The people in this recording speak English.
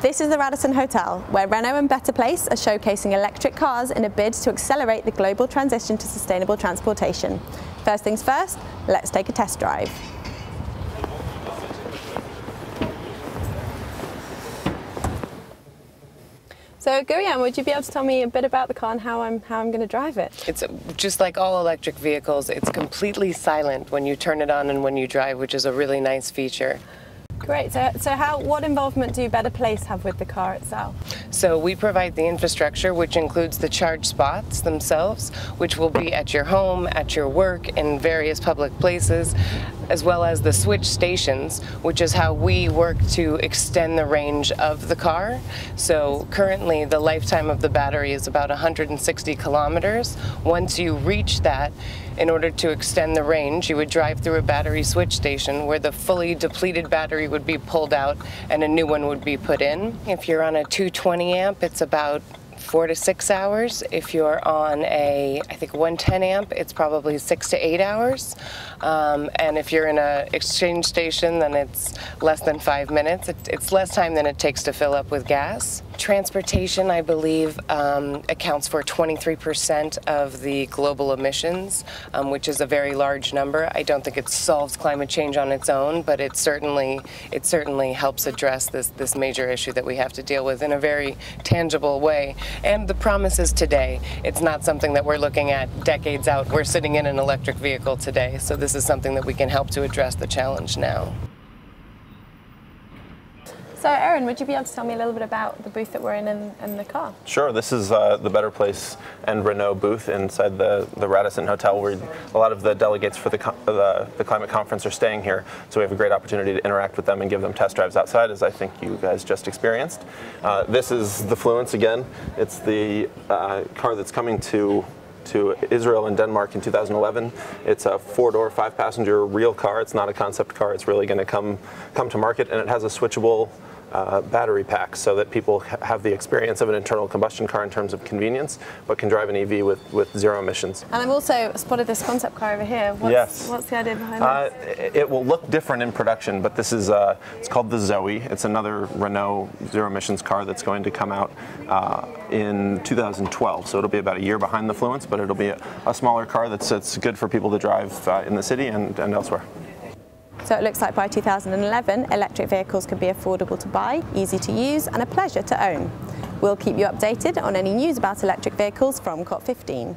This is the Radisson Hotel, where Renault and Better Place are showcasing electric cars in a bid to accelerate the global transition to sustainable transportation. First things first, let's take a test drive. So Gurian, would you be able to tell me a bit about the car and how I'm going to drive it? It's just like all electric vehicles, it's completely silent when you turn it on and when you drive, which is a really nice feature. Great. So what involvement do Better Place have with the car itself? So we provide the infrastructure, which includes the charge spots themselves, which will be at your home, at your work, in various public places, as well as the switch stations, which is how we work to extend the range of the car. So currently the lifetime of the battery is about 160 kilometers. Once you reach that, in order to extend the range, you would drive through a battery switch station where the fully depleted battery would be pulled out and a new one would be put in. If you're on a 220 amp, it's about 4 to 6 hours. If you're on a, I think 110 amp, it's probably 6 to 8 hours. And if you're in an exchange station, then it's less than 5 minutes. It's less time than it takes to fill up with gas. Transportation, I believe, accounts for 23% of the global emissions, which is a very large number. I don't think it solves climate change on its own, but it certainly helps address this major issue that we have to deal with in a very tangible way. And the promise is today. It's not something that we're looking at decades out. We're sitting in an electric vehicle today, so this is something that we can help to address the challenge now. So Erin, would you be able to tell me a little bit about the booth that we're in and the car? Sure. This is the Better Place and Renault booth inside the Radisson Hotel, where a lot of the delegates for the climate conference are staying here. So we have a great opportunity to interact with them and give them test drives outside, as I think you guys just experienced. This is the Fluence again. It's the car that's coming to Israel and Denmark in 2011. It's a 4-door, 5-passenger real car. It's not a concept car. It's really going to come to market, and it has a switchable battery pack so that people have the experience of an internal combustion car in terms of convenience, but can drive an EV with zero emissions. And I've also spotted this concept car over here. What's the idea behind this? It will look different in production, but this is it's called the Zoe. It's another Renault zero emissions car that's going to come out in 2012. So it'll be about a year behind the Fluence, but it'll be a smaller car that's good for people to drive in the city and elsewhere. So it looks like by 2011, electric vehicles could be affordable to buy, easy to use, and a pleasure to own. We'll keep you updated on any news about electric vehicles from COP15.